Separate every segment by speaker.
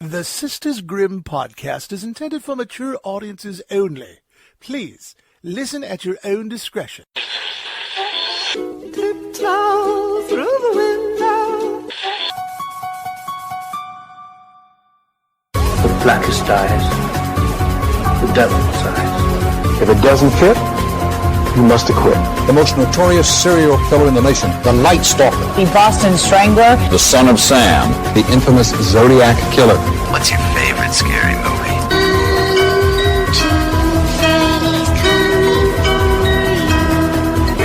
Speaker 1: The Sisters Grimm podcast is intended for mature audiences only. Please listen at your own discretion. Tiptoe through the window.
Speaker 2: The blackest eyes, the devil's eyes.
Speaker 3: If it doesn't fit, you must acquit.
Speaker 4: The most notorious serial killer in the nation, the Night Stalker.
Speaker 5: The Boston Strangler.
Speaker 4: The Son of Sam. The infamous Zodiac Killer.
Speaker 6: What's your favorite scary movie?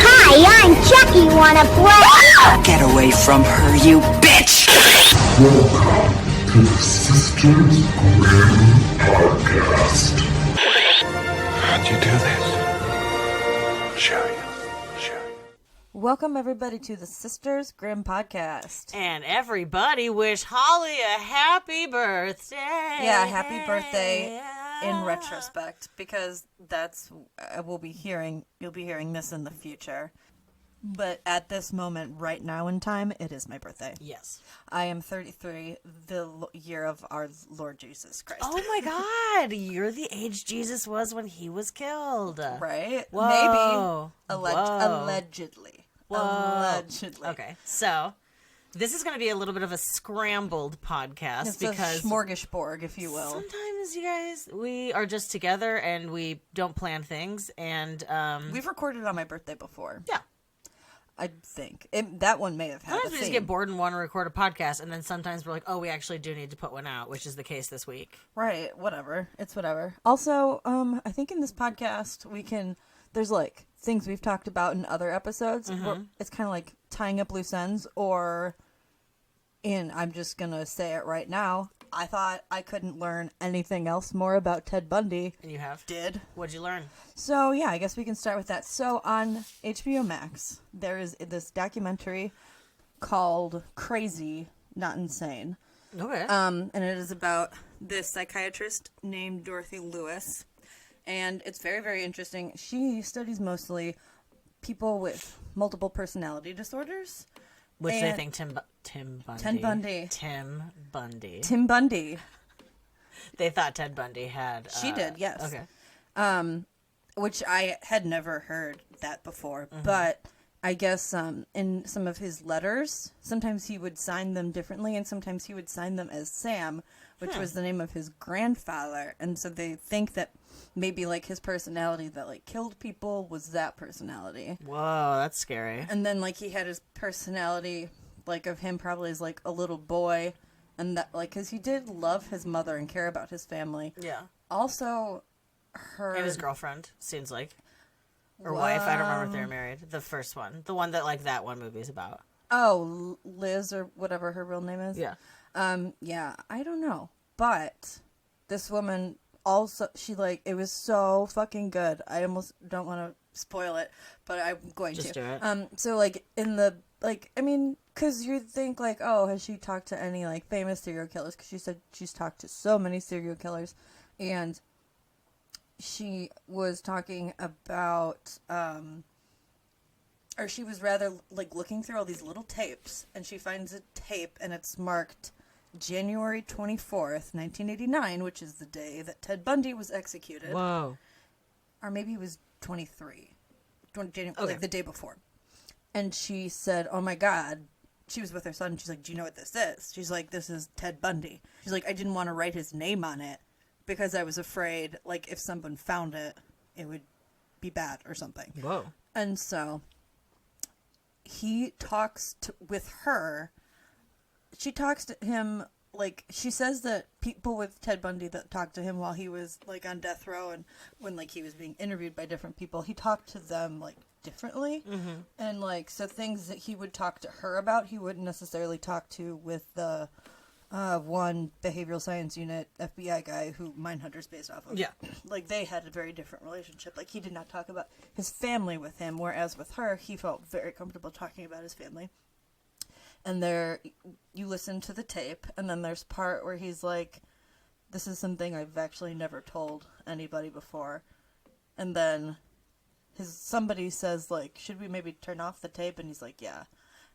Speaker 7: Hi, I'm Chucky. Wanna play?
Speaker 6: Get away from her, you bitch!
Speaker 8: Welcome to the Sisters Grimm podcast.
Speaker 1: How'd you do this? Show you.
Speaker 9: Welcome, everybody, to the Sisters Grimm podcast.
Speaker 10: And everybody wish Holly a happy birthday.
Speaker 9: Yeah, happy birthday in retrospect, because that's, you'll be hearing this in the future. But at this moment, right now in time, it is my birthday.
Speaker 10: Yes.
Speaker 9: I am 33, the year of our Lord Jesus Christ.
Speaker 10: Oh my God, you're the age Jesus was when he was killed.
Speaker 9: Right?
Speaker 10: Whoa.
Speaker 9: Maybe.
Speaker 10: Whoa.
Speaker 9: Allegedly.
Speaker 10: Whoa.
Speaker 9: Allegedly.
Speaker 10: Okay, so this is going to be a little bit of a scrambled podcast.
Speaker 9: It's
Speaker 10: because
Speaker 9: a smorgasbord, if you will.
Speaker 10: sometimes, you guys, we are just together and we don't plan things. And
Speaker 9: we've recorded on my birthday before.
Speaker 10: Yeah.
Speaker 9: I think. That one may have had
Speaker 10: Sometimes
Speaker 9: a
Speaker 10: we just
Speaker 9: theme.
Speaker 10: get bored and want to record a podcast, and then sometimes we're like, oh, we actually do need to put one out, which is the case this week.
Speaker 9: Right, whatever. It's whatever. Also, I think in this podcast there's like things we've talked about in other episodes. Where it's kind of like tying up loose ends, and I'm just going to say it right now. I thought I couldn't learn anything else more about Ted Bundy.
Speaker 10: And you have?
Speaker 9: Did.
Speaker 10: What'd you learn?
Speaker 9: So, yeah, I guess we can start with that. So, on HBO Max, there is this documentary called Crazy, Not Insane.
Speaker 10: Okay.
Speaker 9: And it is about this psychiatrist named Dorothy Lewis. And it's very, very interesting. She studies mostly people with multiple personality disorders.
Speaker 10: Which they think Tim Bundy.
Speaker 9: Tim Bundy.
Speaker 10: They thought Ted Bundy had.
Speaker 9: She did, yes.
Speaker 10: Okay.
Speaker 9: Which I had never heard that before. But I guess in some of his letters, sometimes he would sign them differently, and sometimes he would sign them as Sam, which was the name of his grandfather. And so they think that maybe like his personality that like killed people was that personality.
Speaker 10: Whoa, that's scary.
Speaker 9: And then like he had his personality like of him probably as like a little boy, and that like because he did love his mother and care about his family.
Speaker 10: Yeah.
Speaker 9: Also,
Speaker 10: And his girlfriend, seems like. Or wife, I don't remember if they were married. The first one. The one that like that one movie's about.
Speaker 9: Oh, Liz or whatever her real name is.
Speaker 10: Yeah.
Speaker 9: Yeah, I don't know. But this woman also, she like, it was so fucking good. I almost don't want to spoil it, but I'm going
Speaker 10: Just
Speaker 9: to.
Speaker 10: do it.
Speaker 9: So like in the, like, I mean, because you think like, oh, has she talked to any like famous serial killers? Because she said she's talked to so many serial killers. And she was talking about, or she was rather like looking through all these little tapes, and she finds a tape and it's marked January 24th, 1989, which is the day that Ted Bundy was executed.
Speaker 10: Whoa.
Speaker 9: Or maybe it was 23. January,
Speaker 10: Okay.
Speaker 9: like the day before. And she said, oh my God. She was with her son. She's like, do you know what this is? She's like, this is Ted Bundy. She's like, I didn't want to write his name on it because I was afraid, like, if someone found it, it would be bad or something.
Speaker 10: Whoa.
Speaker 9: And so he talks with her. She talks to him, like, she says that people with Ted Bundy that talked to him while he was, like, on death row and when, like, he was being interviewed by different people, he talked to them, like, differently. And, like, so things that he would talk to her about, he wouldn't necessarily talk to with the one behavioral science unit FBI guy who Mindhunter's based off of.
Speaker 10: Yeah.
Speaker 9: Like, they had a very different relationship. Like, he did not talk about his family with him, whereas with her, he felt very comfortable talking about his family. And there, you listen to the tape, and then there's part where he's like, this is something I've actually never told anybody before. And then somebody says, like, should we maybe turn off the tape? And he's like, yeah.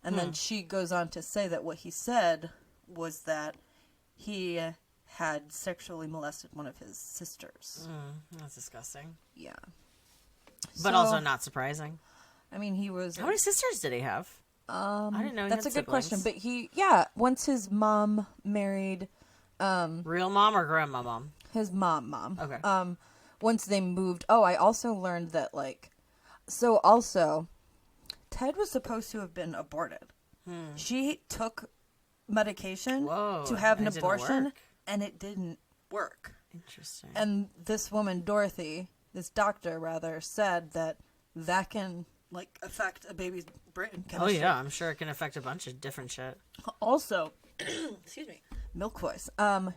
Speaker 9: And then she goes on to say that what he said was that he had sexually molested one of his sisters.
Speaker 10: That's disgusting.
Speaker 9: Yeah.
Speaker 10: But also not surprising.
Speaker 9: I mean, he was...
Speaker 10: How many sisters did he have? I didn't know he
Speaker 9: That's a
Speaker 10: had
Speaker 9: good question.
Speaker 10: siblings.
Speaker 9: But once his mom married...
Speaker 10: Real mom or grandma mom?
Speaker 9: His mom.
Speaker 10: Okay.
Speaker 9: Once they moved... Oh, I also learned that, like... So, also, Ted was supposed to have been aborted. She took medication to have an abortion, and it didn't work.
Speaker 10: Interesting.
Speaker 9: And this woman, Dorothy, this doctor, rather, said that can, like, affect a baby's brain chemistry.
Speaker 10: Oh, yeah. I'm sure it can affect a bunch of different shit.
Speaker 9: Also, excuse me, milk voice. I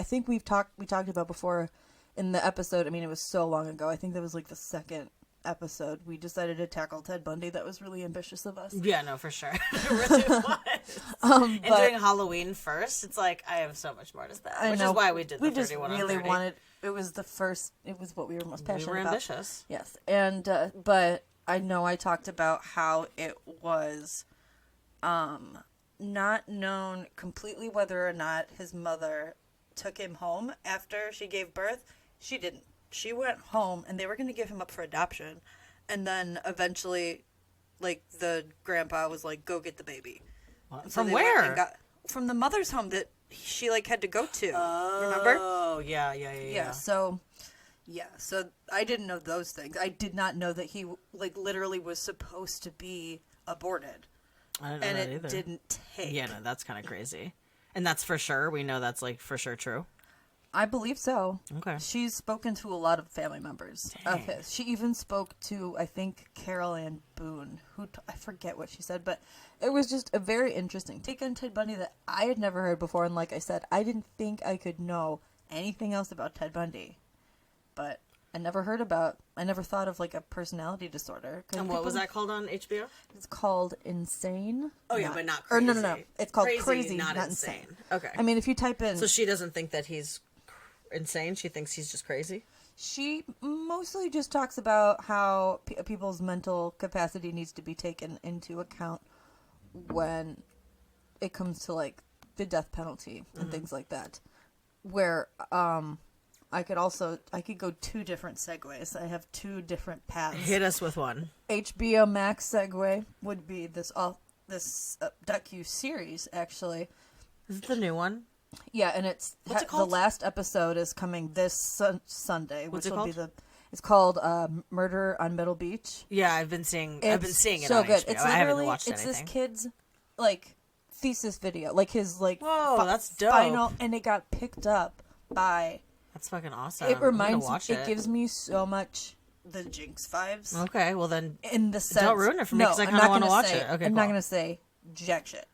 Speaker 9: think we talked about before in the episode. I mean, it was so long ago. I think that was like the second episode. We decided to tackle Ted Bundy. That was really ambitious of us.
Speaker 10: Yeah, no, for sure. It really was. And doing Halloween first, it's like, I have so much more to that. Which is why we did the 31 on 30. We just really wanted,
Speaker 9: it was what we were most passionate about.
Speaker 10: We were ambitious.
Speaker 9: Yes. And, but I know I talked about how it was, not known completely whether or not his mother took him home after she gave birth. She didn't. She went home, and they were going to give him up for adoption. And then eventually, like, the grandpa was like, go get the baby.
Speaker 10: From where?
Speaker 9: From the mother's home that she, like, had to go to. Remember?
Speaker 10: Oh, yeah.
Speaker 9: So I didn't know those things. I did not know that he, like, literally was supposed to be aborted.
Speaker 10: I didn't know
Speaker 9: and
Speaker 10: that
Speaker 9: it
Speaker 10: either.
Speaker 9: didn't take.
Speaker 10: Yeah, no, that's kind of crazy. And that's for sure. We know that's, like, for sure true.
Speaker 9: I believe so.
Speaker 10: Okay.
Speaker 9: She's spoken to a lot of family members of his. She even spoke to, I think, Carol Ann Boone, who I forget what she said, but it was just a very interesting take on Ted Bundy that I had never heard before. And like I said, I didn't think I could know anything else about Ted Bundy, but I never thought of like a personality disorder.
Speaker 10: And what was that called on HBO?
Speaker 9: It's called Insane.
Speaker 10: Oh yeah, but not crazy.
Speaker 9: Or no. It's called Crazy, not insane.
Speaker 10: Okay.
Speaker 9: I mean, if you type in...
Speaker 10: So she doesn't think that he's insane? She thinks he's just crazy?
Speaker 9: She mostly just talks about how people's mental capacity needs to be taken into account when it comes to, like, the death penalty and things like that. Where, I could go two different segues. I have two different paths.
Speaker 10: Hit us with one.
Speaker 9: HBO Max segue would be this docu-series, actually.
Speaker 10: Is it the new one?
Speaker 9: Yeah, and it's
Speaker 10: What's it called?
Speaker 9: The last episode is coming this Sunday,
Speaker 10: What's
Speaker 9: which
Speaker 10: it
Speaker 9: will
Speaker 10: called?
Speaker 9: be it's called Murder on Middle Beach.
Speaker 10: Yeah, I've been seeing it
Speaker 9: so
Speaker 10: on
Speaker 9: good.
Speaker 10: HBO.
Speaker 9: It's
Speaker 10: I haven't
Speaker 9: literally
Speaker 10: watched
Speaker 9: it's
Speaker 10: anything.
Speaker 9: this kid's like thesis video, like his like
Speaker 10: whoa, that's dope.
Speaker 9: Final, and it got picked up by.
Speaker 10: That's fucking awesome.
Speaker 9: It reminds
Speaker 10: me.
Speaker 9: It gives me so much the Jinx vibes.
Speaker 10: Okay, well then,
Speaker 9: in the sense,
Speaker 10: don't ruin it for me because I kind of want to watch it. Okay,
Speaker 9: I'm not gonna say jack shit.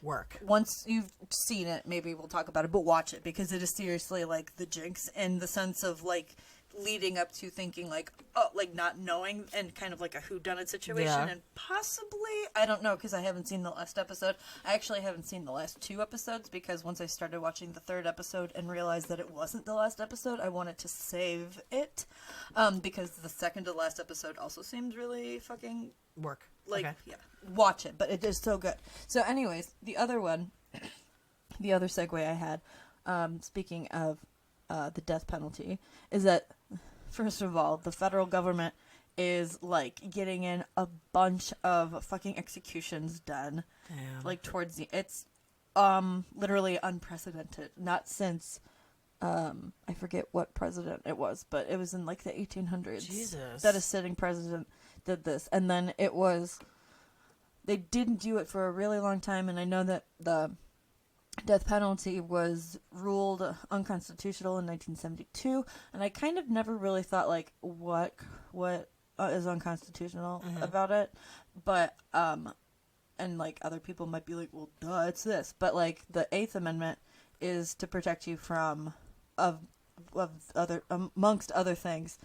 Speaker 10: Work.
Speaker 9: Once you've seen it, maybe we'll talk about it, but watch it because it is seriously like the Jinx in the sense of like leading up to thinking like, oh, like not knowing and kind of like a whodunit situation and possibly, I don't know because I haven't seen the last episode. I actually haven't seen the last two episodes because once I started watching the third episode and realized that it wasn't the last episode, I wanted to save it because the second to last episode also seemed really fucking
Speaker 10: work.
Speaker 9: Like,
Speaker 10: okay.
Speaker 9: Yeah, watch it, but it is so good. So anyways, the other segue I had, speaking of the death penalty, is that, first of all, the federal government is, like, getting in a bunch of fucking executions done.
Speaker 10: Damn.
Speaker 9: Like, towards the... It's, literally unprecedented. Not since, I forget what president it was, but it was in, like, the 1800s.
Speaker 10: Jesus.
Speaker 9: That a sitting president did this. And then it was... They didn't do it for a really long time, and I know that the death penalty was ruled unconstitutional in 1972, and I kind of never really thought, like, what is unconstitutional about it, but, and, like, other people might be like, well, duh, it's this, but, like, the Eighth Amendment is to protect you from, amongst other things,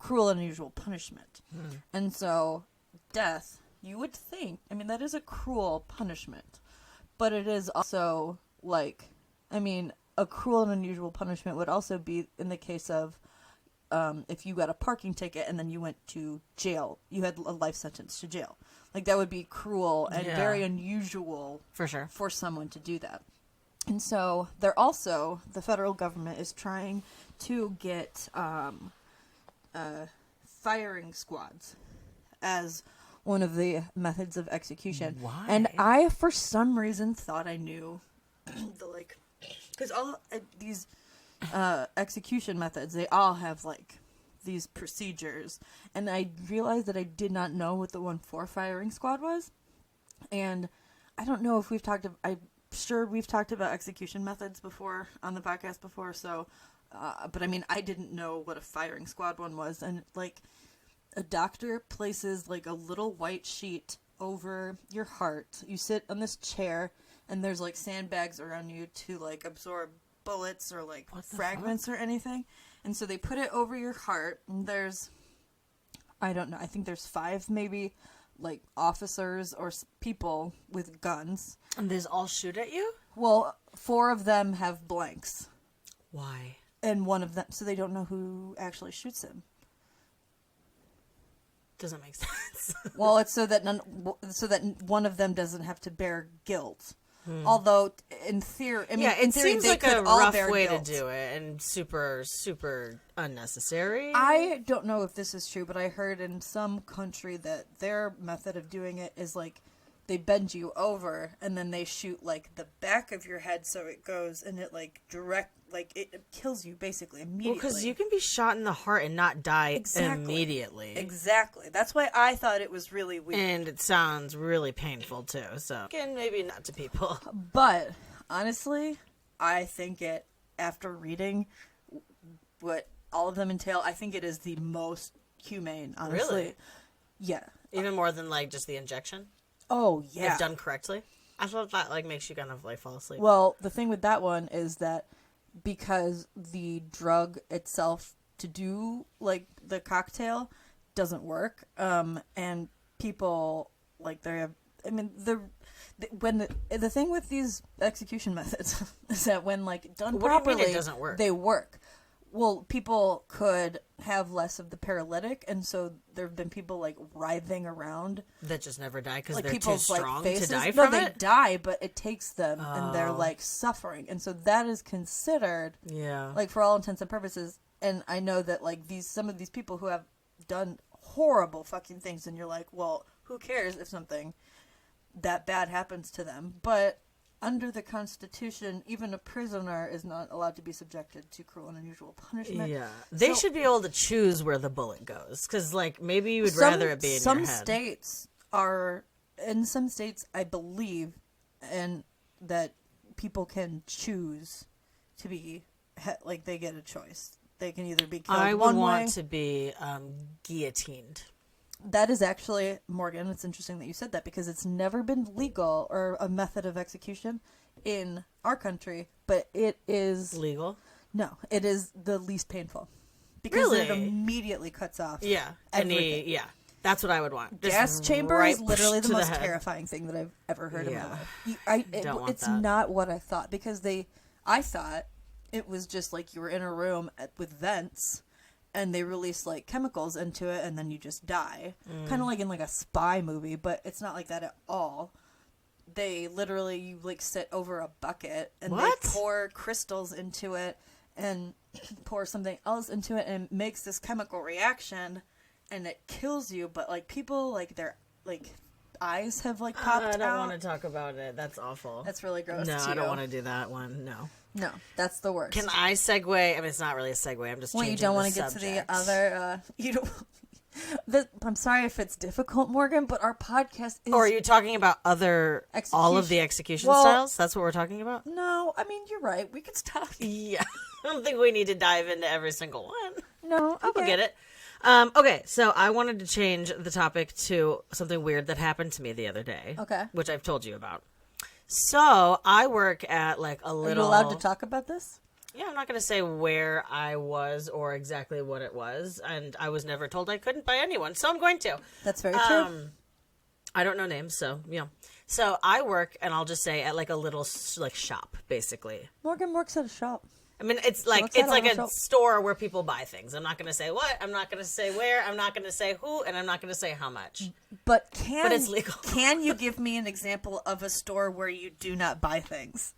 Speaker 9: cruel and unusual punishment, and so, death, you would think, I mean, that is a cruel punishment, but it is also, like, I mean, a cruel and unusual punishment would also be in the case of if you got a parking ticket and then you went to jail. You had a life sentence to jail. Like, that would be cruel and very unusual
Speaker 10: for sure
Speaker 9: for someone to do that. And so the federal government is trying to get firing squads as one of the methods of execution.
Speaker 10: Why?
Speaker 9: And I, for some reason, thought I knew because all these execution methods, they all have these procedures, and I realized that I did not know what the one for firing squad was. And I don't know if I'm sure we've talked about execution methods before on the podcast before, so but I mean, I didn't know what a firing squad one was. And a doctor places a little white sheet over your heart. You sit on this chair, and there's sandbags around you to absorb bullets or fragments or anything. And so they put it over your heart, and there's, I don't know, I think there's 5 maybe officers or people with guns.
Speaker 10: And they all shoot at you?
Speaker 9: Well, 4 of them have blanks.
Speaker 10: Why?
Speaker 9: And one of them, so they don't know who actually shoots him.
Speaker 10: Doesn't make sense.
Speaker 9: Well, it's so that one of them doesn't have to bear guilt. Although, in theory,
Speaker 10: it
Speaker 9: theory,
Speaker 10: seems
Speaker 9: they
Speaker 10: like
Speaker 9: could
Speaker 10: a
Speaker 9: all
Speaker 10: rough
Speaker 9: bear
Speaker 10: way
Speaker 9: guilt.
Speaker 10: to do it, and super, super unnecessary.
Speaker 9: I don't know if this is true, but I heard in some country that their method of doing it is they bend you over and then they shoot the back of your head, so it goes and it it kills you basically immediately.
Speaker 10: Well, because you can be shot in the heart and not die
Speaker 9: Exactly.
Speaker 10: immediately.
Speaker 9: Exactly. That's why I thought it was really weird.
Speaker 10: And it sounds really painful too. So again, maybe not to people.
Speaker 9: But honestly, I think after reading what all of them entail, I think it is the most humane, honestly.
Speaker 10: Really?
Speaker 9: Yeah.
Speaker 10: Even more than just the injection?
Speaker 9: Oh, yeah.
Speaker 10: If done correctly? I thought that makes you kind of fall asleep.
Speaker 9: Well, the thing with that one is that because the drug itself to do the cocktail doesn't work, and people the thing with these execution methods is that when done
Speaker 10: What
Speaker 9: properly,
Speaker 10: do you mean it doesn't work?
Speaker 9: they work. Well, people could have less of the paralytic, and so there have been people writhing around
Speaker 10: that just never die because they're too
Speaker 9: people's
Speaker 10: strong
Speaker 9: faces.
Speaker 10: to die
Speaker 9: No,
Speaker 10: from
Speaker 9: they
Speaker 10: it?
Speaker 9: die, but it takes them, and they're suffering, and so that is considered for all intents and purposes. And I know that some of these people who have done horrible fucking things, and you're well, who cares if something that bad happens to them? But under the Constitution, even a prisoner is not allowed to be subjected to cruel and unusual punishment.
Speaker 10: Yeah. They should be able to choose where the bullet goes. Because, maybe you would rather it be in your
Speaker 9: Some
Speaker 10: head.
Speaker 9: some states, I believe, and that people can choose to be, they get a choice. They can either be killed
Speaker 10: I would
Speaker 9: one
Speaker 10: want
Speaker 9: way.
Speaker 10: to be guillotined.
Speaker 9: That is actually, Morgan, it's interesting that you said that because it's never been legal or a method of execution in our country, but it is...
Speaker 10: Legal?
Speaker 9: No, it is the least painful. Because
Speaker 10: Really?
Speaker 9: it immediately cuts off
Speaker 10: everything. That's what I would want. Just
Speaker 9: gas chamber
Speaker 10: right
Speaker 9: is literally the
Speaker 10: to
Speaker 9: most
Speaker 10: head.
Speaker 9: terrifying thing that I've ever heard in my life.
Speaker 10: Don't want
Speaker 9: It's
Speaker 10: that.
Speaker 9: not what I thought because I thought it was just you were in a room with vents and they release chemicals into it and then you just die. Kind of in a spy movie, but it's not like that at all. They literally, you sit over a bucket and they pour crystals into it and pour something else into it and it makes this chemical reaction and it kills you. But people, their eyes have popped out.
Speaker 10: I don't want to talk about it. That's awful.
Speaker 9: That's really gross.
Speaker 10: No,
Speaker 9: to
Speaker 10: I don't
Speaker 9: you.
Speaker 10: want to do that one. No,
Speaker 9: that's the worst.
Speaker 10: Can I segue? I mean, it's not really a segue. I'm just changing
Speaker 9: you don't
Speaker 10: want
Speaker 9: to get to the other. You don't. I'm sorry if it's difficult, Morgan, but our podcast is.
Speaker 10: Or are you talking about all of the execution styles? That's what we're talking about?
Speaker 9: No, I mean, you're right. We could stop.
Speaker 10: Yeah. I don't think we need to dive into every single one.
Speaker 9: No,
Speaker 10: People get it. Okay, so I wanted to change the topic to something weird that happened to me the other day.
Speaker 9: Okay.
Speaker 10: Which I've told you about. So I work at a little.
Speaker 9: Are you allowed to talk about this?
Speaker 10: Yeah, I'm not going to say where I was or exactly what it was, and I was never told I couldn't by anyone, so I'm going to.
Speaker 9: That's very true.
Speaker 10: I don't know names, so So I work, and I'll just say at a little shop, basically.
Speaker 9: Morgan works at a shop.
Speaker 10: I mean, it's a store where people buy things. I'm not going to say what. I'm not going to say where. I'm not going to say who, and I'm not going to say how much.
Speaker 9: But
Speaker 10: it's legal.
Speaker 9: Can you give me an example of a store where you do not buy things?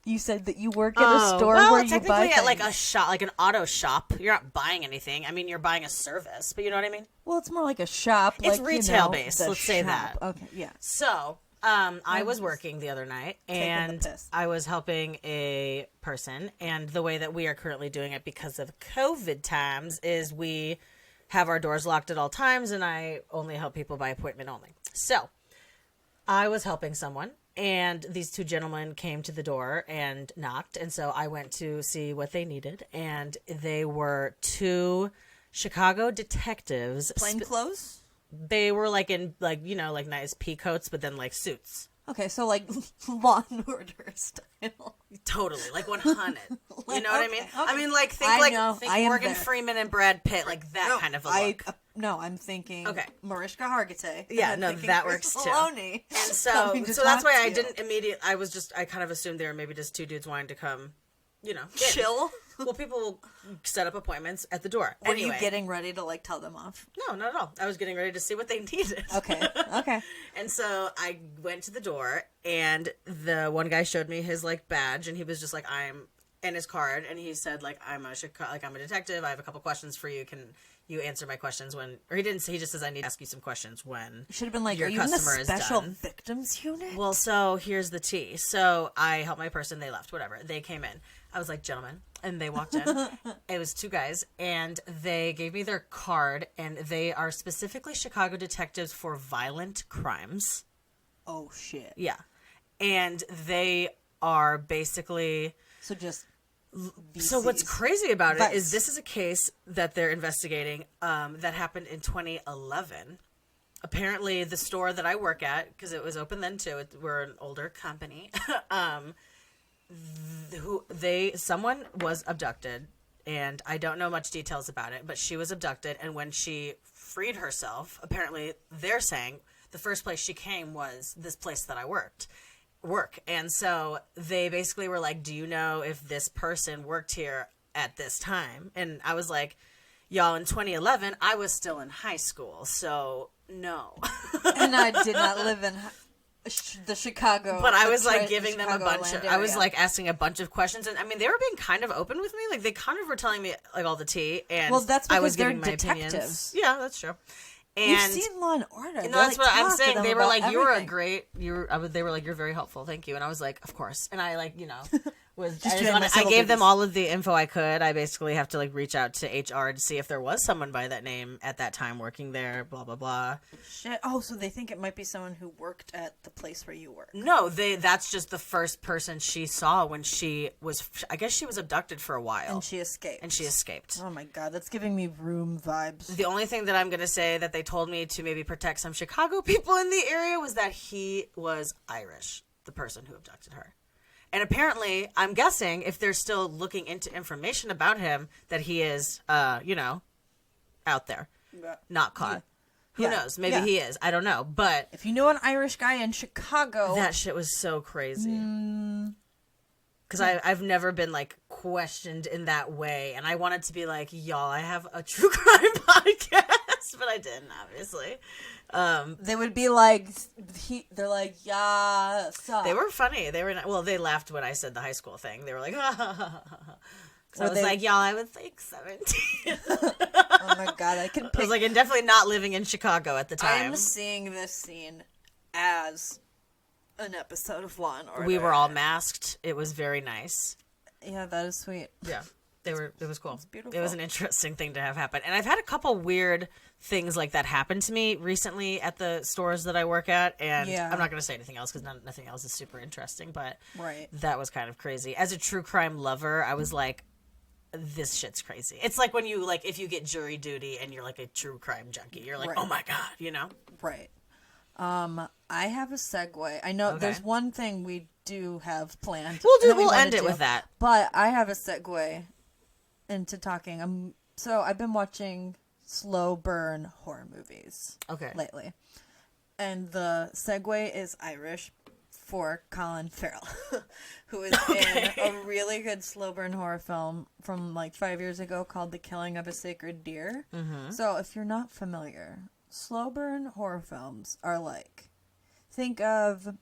Speaker 9: You said that you work at a store
Speaker 10: well,
Speaker 9: where you buy
Speaker 10: technically at like a
Speaker 9: things.
Speaker 10: shop, like an auto shop. You're not buying anything. I mean, you're buying a service, but you know what I mean?
Speaker 9: Well, it's more like a shop.
Speaker 10: It's
Speaker 9: like,
Speaker 10: retail based,
Speaker 9: the
Speaker 10: let's say
Speaker 9: shop.
Speaker 10: that.
Speaker 9: Okay, yeah.
Speaker 10: So, I was working the other night,
Speaker 9: Taking the
Speaker 10: and
Speaker 9: piss.
Speaker 10: I was helping a person, and the way that we are currently doing it because of COVID times is we have our doors locked at all times, and I only help people by appointment only. So, I was helping someone, and these two gentlemen came to the door and knocked, and so I went to see what they needed, and they were two Chicago detectives.
Speaker 9: Plain clothes?
Speaker 10: They were like in like nice pea coats, but then like suits.
Speaker 9: Okay, so like Law and Order style.
Speaker 10: Totally, like 100. You know what I mean?
Speaker 9: Okay.
Speaker 10: I mean, like think
Speaker 9: I know,
Speaker 10: think
Speaker 9: I am
Speaker 10: Morgan
Speaker 9: there.
Speaker 10: Freeman and Brad Pitt, like that kind of a look.
Speaker 9: No, I'm thinking
Speaker 10: Okay.
Speaker 9: Mariska Hargitay.
Speaker 10: Yeah,
Speaker 9: I'm
Speaker 10: no,
Speaker 9: thinking
Speaker 10: that
Speaker 9: Chris
Speaker 10: works too.
Speaker 9: Maloney
Speaker 10: And so
Speaker 9: coming to
Speaker 10: that's
Speaker 9: talk
Speaker 10: why
Speaker 9: to
Speaker 10: I
Speaker 9: you.
Speaker 10: didn't immediately. I kind of assumed they were maybe just two dudes wanting to come, in.
Speaker 9: Chill.
Speaker 10: Well, people will set up appointments at the door.
Speaker 9: Were
Speaker 10: Anyway.
Speaker 9: you getting ready to like tell them off?
Speaker 10: No, not at all. I was getting ready to see what they needed.
Speaker 9: Okay.
Speaker 10: And so I went to the door, and the one guy showed me his like badge, and he was just like, and his card, and he said like, I'm a detective. I have a couple questions for you. Can you answer my questions when? Or he didn't say. He just says I need to ask you some questions when.
Speaker 9: Should have been like,
Speaker 10: your
Speaker 9: are you in the
Speaker 10: customer is
Speaker 9: special
Speaker 10: done.
Speaker 9: victims unit?
Speaker 10: Well, so here's the tea. So I helped my person. They left. Whatever. They came in. I was like, gentlemen. And they walked in. It was two guys. And they gave me their card. And they are specifically Chicago detectives for violent crimes.
Speaker 9: Oh, shit.
Speaker 10: Yeah. And they are basically...
Speaker 9: So just...
Speaker 10: So what's crazy about it is
Speaker 9: Vice.
Speaker 10: this is a case that they're investigating that happened in 2011. Apparently, the store that I work at, because it was open then too, we're an older company, someone was abducted, and I don't know much details about it, but she was abducted, and when she freed herself, apparently they're saying the first place she came was this place that I work. And so they basically were like, do you know if this person worked here at this time? And I was like, y'all, in 2011, I was still in high school, so no.
Speaker 9: And I did not live in the Chicago.
Speaker 10: But I was like
Speaker 9: the
Speaker 10: giving them a bunch of,
Speaker 9: Chicagoland
Speaker 10: I was
Speaker 9: area.
Speaker 10: like asking a bunch of questions. And I mean, they were being kind of open with me. Like they kind of were telling me like all the tea. And
Speaker 9: Well, that's
Speaker 10: I was
Speaker 9: because they're
Speaker 10: giving my opinions.
Speaker 9: detectives.
Speaker 10: Yeah, that's true. And
Speaker 9: You've seen Law and Order.
Speaker 10: And
Speaker 9: They,
Speaker 10: that's
Speaker 9: like,
Speaker 10: what I'm
Speaker 9: talk to
Speaker 10: saying.
Speaker 9: them
Speaker 10: They were
Speaker 9: about
Speaker 10: like, "You're a
Speaker 9: everything.
Speaker 10: great." They were like, "You're very helpful. Thank you." And I was like, "Of course." And I like, was
Speaker 9: Just
Speaker 10: I,
Speaker 9: doing my
Speaker 10: I
Speaker 9: civil
Speaker 10: gave them
Speaker 9: duties.
Speaker 10: all of the info I could. I basically have to like reach out to HR to see if there was someone by that name at that time working there. Blah blah blah.
Speaker 9: Shit. Oh, so they think it might be someone who worked at the place where you work.
Speaker 10: No, that's just the first person she saw when she was. I guess she was abducted for a while,
Speaker 9: And she escaped. Oh my god, that's giving me Room vibes.
Speaker 10: The only thing that I'm going to say that they told me to maybe protect some Chicago people in the area was that he was Irish, the person who abducted her. And apparently, I'm guessing if they're still looking into information about him, that he is, out there, not caught. Who knows? Maybe he is. I don't know. But
Speaker 9: if you know an Irish guy in Chicago,
Speaker 10: that shit was so crazy. Because I've never been, like, questioned in that way. And I wanted to be like, y'all, I have a true crime podcast. But I didn't, obviously.
Speaker 9: they would be like, they're like, yeah, suck.
Speaker 10: They were funny. They laughed when I said the high school thing. They were like, ha, ha, ha, ha, ha. So I was like, y'all, I was like 17.
Speaker 9: Oh my god, I can
Speaker 10: I was like, and definitely not living in Chicago at the time.
Speaker 9: I'm seeing this scene as an episode of Law and Order.
Speaker 10: We were all masked. It was very nice.
Speaker 9: Yeah, that is sweet.
Speaker 10: Yeah. It was cool. It's
Speaker 9: beautiful.
Speaker 10: It was an interesting thing to have happen. And I've had a couple weird things like that happen to me recently at the stores that I work at. And I'm not going to say anything else because nothing else is super interesting. But that was kind of crazy. As a true crime lover, I was like, this shit's crazy. It's like when you, like, if you get jury duty and you're like a true crime junkie, you're like, oh my God, you know?
Speaker 9: Right. I have a segue. I know there's one thing we do have planned.
Speaker 10: We'll end it with that.
Speaker 9: But I have a segue into talking. So I've been watching slow burn horror movies lately. And the segue is Irish for Colin Farrell, who is in a really good slow burn horror film from like 5 years ago called The Killing of a Sacred Deer. Mm-hmm. So if you're not familiar, slow burn horror films are like, think of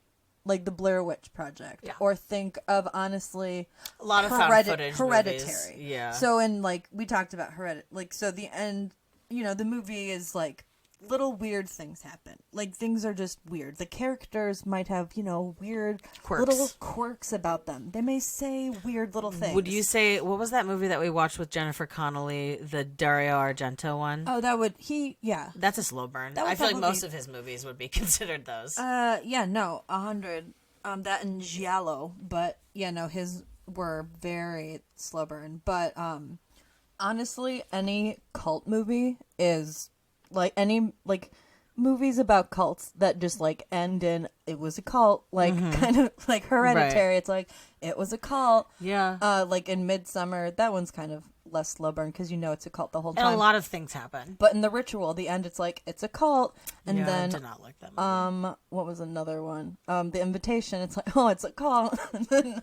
Speaker 9: like the Blair Witch Project, or think of, honestly,
Speaker 10: a lot of found footage
Speaker 9: Hereditary.
Speaker 10: movies. Yeah.
Speaker 9: So in, like, we talked about Hereditary. Like, so the end, you know, the movie is like little weird things happen. Like, things are just weird. The characters might have, you know, weird little quirks about them. They may say weird little things.
Speaker 10: Would you say, what was that movie that we watched with Jennifer Connelly, the Dario Argento one?
Speaker 9: Oh, yeah.
Speaker 10: That's a slow burn. I feel like most of his movies would be considered those.
Speaker 9: 100. That and Giallo, but yeah, no, his were very slow burn. But honestly, any cult movie is like any like movies about cults that just like end in it was a cult, like kind of like Hereditary. Right. It's like it was a cult.
Speaker 10: Yeah.
Speaker 9: Like in Midsummer, that one's kind of less slow burn because you know it's a cult the whole time.
Speaker 10: And a lot of things happen.
Speaker 9: But in The Ritual, the end, it's like it's a cult, and then
Speaker 10: I did not like that movie.
Speaker 9: What was another one? The Invitation. It's like, oh, it's a cult. And then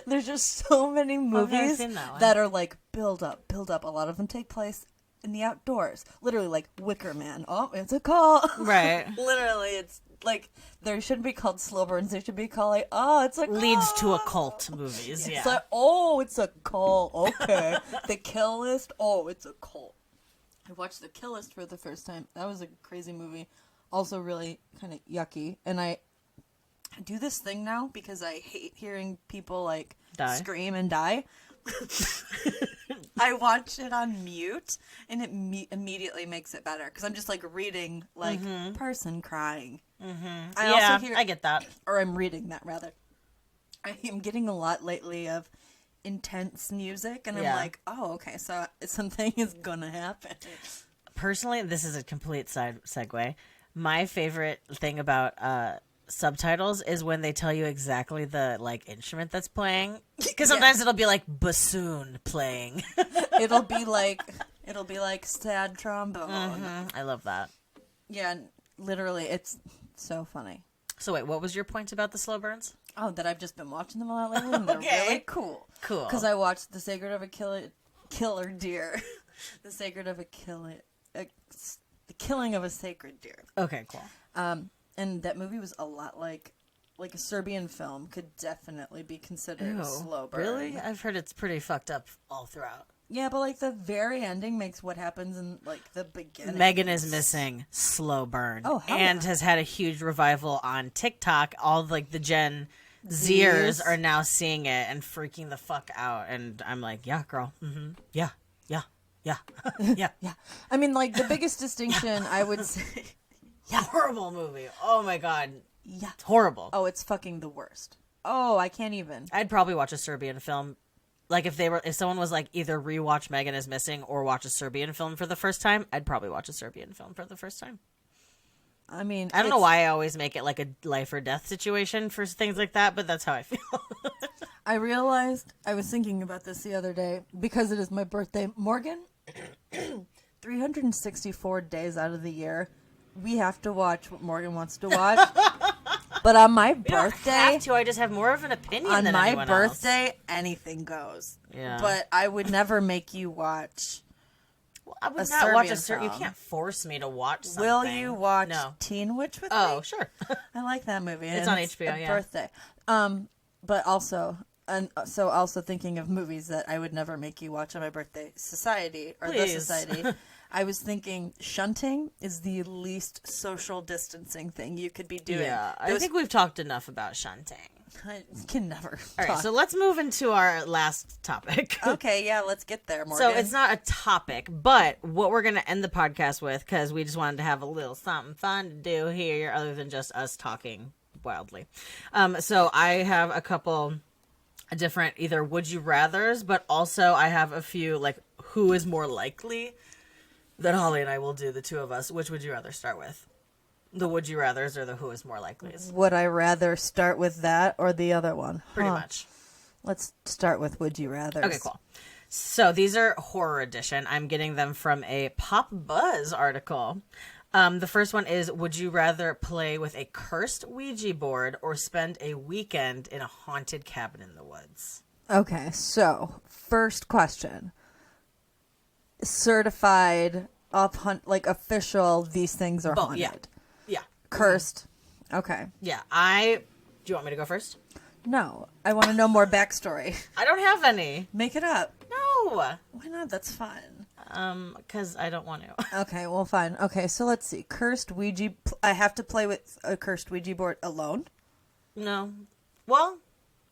Speaker 9: there's just so many movies that are like build up. A lot of them take place in the outdoors, literally, like Wicker Man. Oh, it's a cult.
Speaker 10: Right.
Speaker 9: Literally, it's like they shouldn't be called slow burns. They should be called like, oh, it's a cult.
Speaker 10: Leads to a cult movies. Yeah.
Speaker 9: It's like, oh, it's a cult. Okay. The Kill List. Oh, it's a cult. I watched The Kill List for the first time. That was a crazy movie. Also, really kind of yucky. And I do this thing now because I hate hearing people like scream and die. I watch it on mute, and it immediately makes it better because I'm just like reading like person crying.
Speaker 10: I get that,
Speaker 9: or I'm reading that rather. I am getting a lot lately of intense music, and I'm like, oh, okay, so something is gonna happen.
Speaker 10: Personally, this is a complete side segue. My favorite thing about subtitles is when they tell you exactly the like instrument that's playing, because sometimes it'll be like bassoon playing. it'll be like sad trombone. I love that.
Speaker 9: Yeah, literally, it's so funny.
Speaker 10: So wait, what was your point about the slow burns?
Speaker 9: Oh, that I've just been watching them a lot lately, and they're really cool. Because I watched The Sacred of a Killer Deer. The Sacred of a The Killing of a Sacred Deer.
Speaker 10: Okay, cool.
Speaker 9: And that movie was a lot like a Serbian film could definitely be considered a slow burn.
Speaker 10: Really? I've heard it's pretty fucked up all throughout.
Speaker 9: Yeah, but like the very ending makes what happens in like the beginning.
Speaker 10: Megan is Missing, slow burn.
Speaker 9: Oh,
Speaker 10: and has had a huge revival on TikTok. All like the Gen Zers are now seeing it and freaking the fuck out. And I'm like, yeah, girl. Mm-hmm. Yeah. Yeah.
Speaker 9: I mean, like the biggest distinction I would say.
Speaker 10: Yeah. Horrible movie. Oh my god.
Speaker 9: Yeah.
Speaker 10: It's horrible.
Speaker 9: Oh, it's fucking the worst. Oh, I can't even.
Speaker 10: I'd probably watch a Serbian film. Like if someone was like either rewatch Megan is Missing or watch a Serbian film for the first time, I'd probably watch a Serbian film for the first time.
Speaker 9: I mean,
Speaker 10: I don't know why I always make it like a life or death situation for things like that, but that's how I feel.
Speaker 9: I realized I was thinking about this the other day because it is my birthday. Morgan, 364 days out of the year, we have to watch what Morgan wants to watch. But on my birthday,
Speaker 10: I have to. I just have more of an opinion
Speaker 9: on
Speaker 10: than
Speaker 9: my
Speaker 10: anyone
Speaker 9: birthday,
Speaker 10: else.
Speaker 9: Anything goes.
Speaker 10: Yeah.
Speaker 9: But I would never make you watch.
Speaker 10: Well, I would
Speaker 9: a
Speaker 10: not watch a
Speaker 9: Serbian
Speaker 10: You
Speaker 9: film.
Speaker 10: can't force me to watch something.
Speaker 9: Will you watch
Speaker 10: No.
Speaker 9: Teen Witch with me?
Speaker 10: Oh, sure.
Speaker 9: I like that movie.
Speaker 10: It's on HBO, yeah.
Speaker 9: Birthday. But also, also thinking of movies that I would never make you watch on my birthday. Society, or
Speaker 10: Please.
Speaker 9: The Society. I was thinking shunting is the least social distancing thing you could be doing.
Speaker 10: Yeah, I think we've talked enough about shunting.
Speaker 9: I can never.
Speaker 10: All right, so let's move into our last topic.
Speaker 9: Okay, yeah, let's get there, Morgan.
Speaker 10: So it's not a topic, but what we're going to end the podcast with, because we just wanted to have a little something fun to do here other than just us talking wildly. So I have a couple different either would you rathers, but also I have a few like who is more likely that Holly and I will do, the two of us. Which would you rather start with? The would you rathers or the who is more likelies?
Speaker 9: Would I rather start with that or the other one?
Speaker 10: Pretty much.
Speaker 9: Let's start with would you rather.
Speaker 10: Okay, cool. So these are horror edition. I'm getting them from a Pop Buzz article. The first one is, would you rather play with a cursed Ouija board or spend a weekend in a haunted cabin in the woods?
Speaker 9: Okay, so first question. Certified, like official, these things are haunted.
Speaker 10: Yeah.
Speaker 9: Cursed. Okay.
Speaker 10: Yeah, I Do you want me to go first?
Speaker 9: No, I want to know more backstory.
Speaker 10: I don't have any.
Speaker 9: Make it up.
Speaker 10: No.
Speaker 9: Why not? That's fun.
Speaker 10: Because I don't want to.
Speaker 9: Okay, well, fine. Okay, so let's see. Cursed Ouija. I have to play with a cursed Ouija board alone?
Speaker 10: No. Well,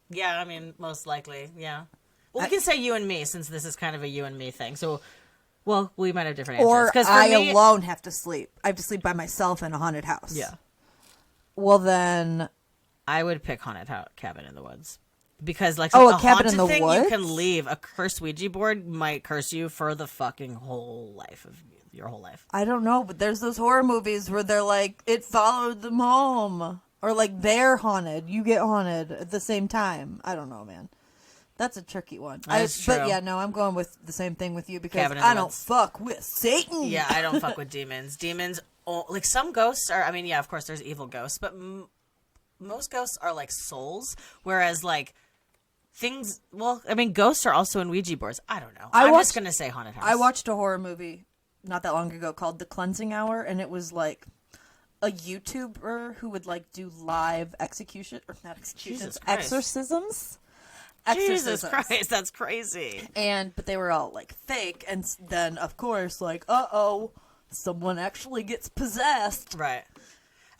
Speaker 10: yeah, I mean, most likely, yeah. Well, we can say you and me, since this is kind of a you and me thing. So, well, we might have different answers.
Speaker 9: Or
Speaker 10: 'Cause for
Speaker 9: I
Speaker 10: me,
Speaker 9: alone have to sleep. I have to sleep by myself in a haunted house.
Speaker 10: Yeah.
Speaker 9: Well, then...
Speaker 10: I would pick haunted cabin in the woods. Because, like,
Speaker 9: Oh,
Speaker 10: a
Speaker 9: a cabin in
Speaker 10: haunted
Speaker 9: the
Speaker 10: thing,
Speaker 9: woods?
Speaker 10: you can leave. A cursed Ouija board might curse you for the fucking whole life of your whole life.
Speaker 9: I don't know, but there's those horror movies where they're like, it followed them home. Or like they're haunted. You get haunted at the same time. I don't know, man. That's a tricky one.
Speaker 10: That's true.
Speaker 9: But yeah, no, I'm going with the same thing with you because
Speaker 10: Cabin in the
Speaker 9: I don't
Speaker 10: woods.
Speaker 9: fuck with Satan.
Speaker 10: Yeah, I don't fuck with demons. Demons, like some ghosts are, I mean, yeah, of course there's evil ghosts, but most ghosts are like souls, whereas like things, well, I mean, ghosts are also in Ouija boards. I don't know. I'm just going to say haunted house.
Speaker 9: I watched a horror movie not that long ago called The Cleansing Hour, and it was like a YouTuber who would like do live executions, or not executions,
Speaker 10: Jesus Christ.
Speaker 9: exorcisms.
Speaker 10: Jesus Christ, that's crazy.
Speaker 9: But they were all like fake, and then of course like, someone actually gets possessed.
Speaker 10: Right.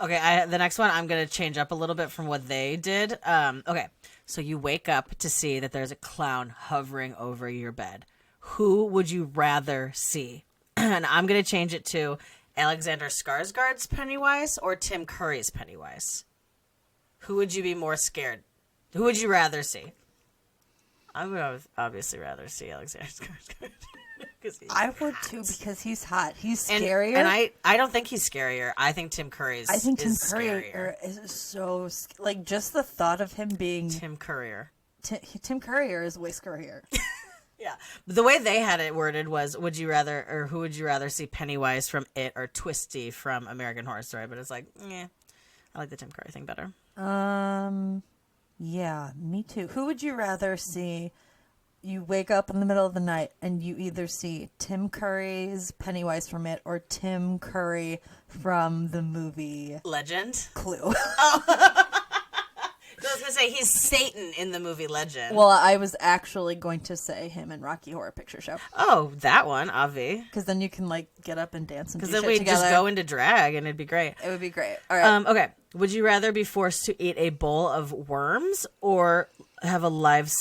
Speaker 10: Okay, the next one I'm going to change up a little bit from what they did. Okay, so you wake up to see that there's a clown hovering over your bed. Who would you rather see? And I'm going to change it to Alexander Skarsgård's Pennywise or Tim Curry's Pennywise. Who would you be more scared? Who would you rather see? I would obviously rather see Alexander Skarsgård.
Speaker 9: I would too because he's hot. He's
Speaker 10: And
Speaker 9: scarier.
Speaker 10: And I don't think he's scarier. I think Tim Curry's.
Speaker 9: I think Tim
Speaker 10: is
Speaker 9: Curry
Speaker 10: scarier.
Speaker 9: is so like just the thought of him being
Speaker 10: Tim Currier.
Speaker 9: Tim Currier is way scarier.
Speaker 10: Yeah, the way they had it worded was, "Would you rather, or who would you rather see, Pennywise from It or Twisty from American Horror Story?" But it's like, I like the Tim Curry thing better.
Speaker 9: Yeah, me too. Who would you rather see? You wake up in the middle of the night and you either see Tim Curry's Pennywise from It or Tim Curry from the movie
Speaker 10: Legend.
Speaker 9: Clue.
Speaker 10: I was gonna say he's Satan in the movie Legend.
Speaker 9: Well, I was actually going to say him in Rocky Horror Picture Show.
Speaker 10: Oh, that one, Avi.
Speaker 9: Because then you can like get up and dance and do
Speaker 10: Because then
Speaker 9: shit
Speaker 10: we'd
Speaker 9: together.
Speaker 10: just go into drag and it'd be great.
Speaker 9: It would be great. All right.
Speaker 10: Okay. Would you rather be forced to eat a bowl of worms or have live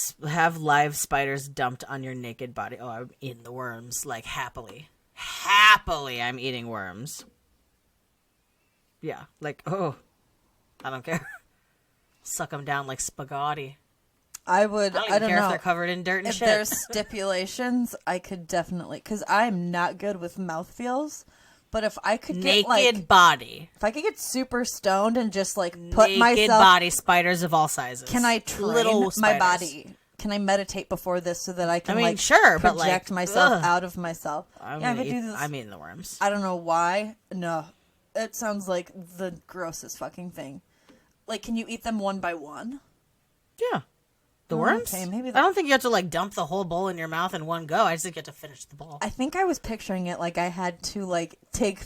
Speaker 10: spiders dumped on your naked body? Oh, I'm eating the worms like happily. Happily, I'm eating worms. Yeah, like I don't care. Suck them down like spaghetti.
Speaker 9: I would.
Speaker 10: I don't
Speaker 9: know
Speaker 10: care if they're covered in dirt and
Speaker 9: if
Speaker 10: shit.
Speaker 9: there's stipulations, I could definitely, because I'm not good with mouthfeels. But if I could get
Speaker 10: naked body,
Speaker 9: if I could get super stoned and just like put
Speaker 10: naked
Speaker 9: myself,
Speaker 10: body spiders of all sizes.
Speaker 9: can I train
Speaker 10: Little
Speaker 9: my
Speaker 10: spiders.
Speaker 9: body? Can I meditate before this so that I can
Speaker 10: sure, but
Speaker 9: project
Speaker 10: like,
Speaker 9: myself out of myself?
Speaker 10: I'm
Speaker 9: I could do this.
Speaker 10: I'm eating the worms.
Speaker 9: I don't know why. No, it sounds like the grossest fucking thing. Like, can you eat them one by one?
Speaker 10: Yeah. The worms?
Speaker 9: Okay, maybe
Speaker 10: I don't think you have to like dump the whole bowl in your mouth in one go. I just think you have to finish the bowl.
Speaker 9: I think I was picturing it like I had to like take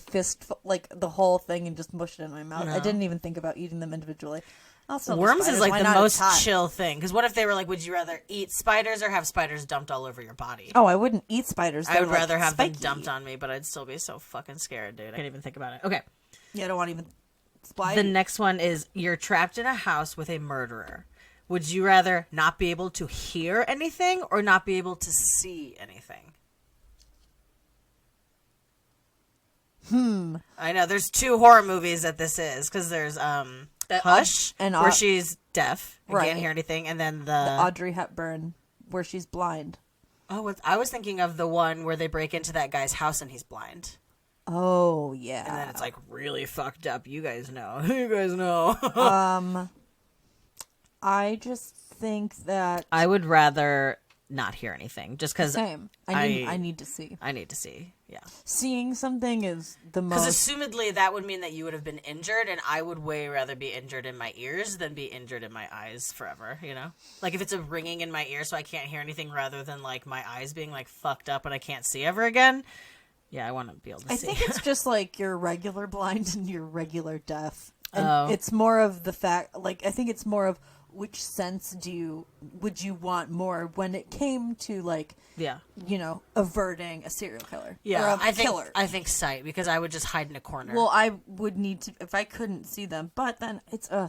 Speaker 9: like the whole thing and just mush it in my mouth.
Speaker 10: No.
Speaker 9: I didn't even think about eating them individually. Also,
Speaker 10: Worms is like
Speaker 9: why
Speaker 10: the
Speaker 9: not? It's
Speaker 10: most
Speaker 9: hot.
Speaker 10: chill thing. Because what if they were like, would you rather eat spiders or have spiders dumped all over your body?
Speaker 9: Oh, I wouldn't eat spiders.
Speaker 10: I would
Speaker 9: They're,
Speaker 10: rather
Speaker 9: like,
Speaker 10: have
Speaker 9: spiky.
Speaker 10: them dumped on me, but I'd still be so fucking scared, dude. I can't even think about it. Okay.
Speaker 9: Yeah, I don't want to even. Spy.
Speaker 10: The next one is you're trapped in a house with a murderer. Would you rather not be able to hear anything or not be able to see anything? I know there's two horror movies that this is because there's Hush
Speaker 9: and
Speaker 10: where she's deaf and
Speaker 9: right.
Speaker 10: can't hear anything, and then the
Speaker 9: Audrey Hepburn where she's blind.
Speaker 10: Oh, I was thinking of the one where they break into that guy's house and he's blind.
Speaker 9: Oh yeah,
Speaker 10: And then it's like really fucked up. You guys know. You guys know.
Speaker 9: I just think that
Speaker 10: I would rather not hear anything just because
Speaker 9: same. I need to see.
Speaker 10: I need to see. Yeah.
Speaker 9: Seeing something is the
Speaker 10: Because
Speaker 9: most.
Speaker 10: assumedly that would mean that you would have been injured, and I would way rather be injured in my ears than be injured in my eyes forever, you know? Like if it's a ringing in my ear so I can't hear anything rather than like my eyes being like fucked up and I can't see ever again. Yeah, I want to be able to see.
Speaker 9: I think it's just like you're regular blind and you're regular deaf. And it's more of the fact, like, I think it's more of which sense would you want more when it came to, like, averting a serial killer.
Speaker 10: Yeah,
Speaker 9: or a killer.
Speaker 10: I think sight, because I would just hide in a corner.
Speaker 9: Well, I would need to, if I couldn't see them. But then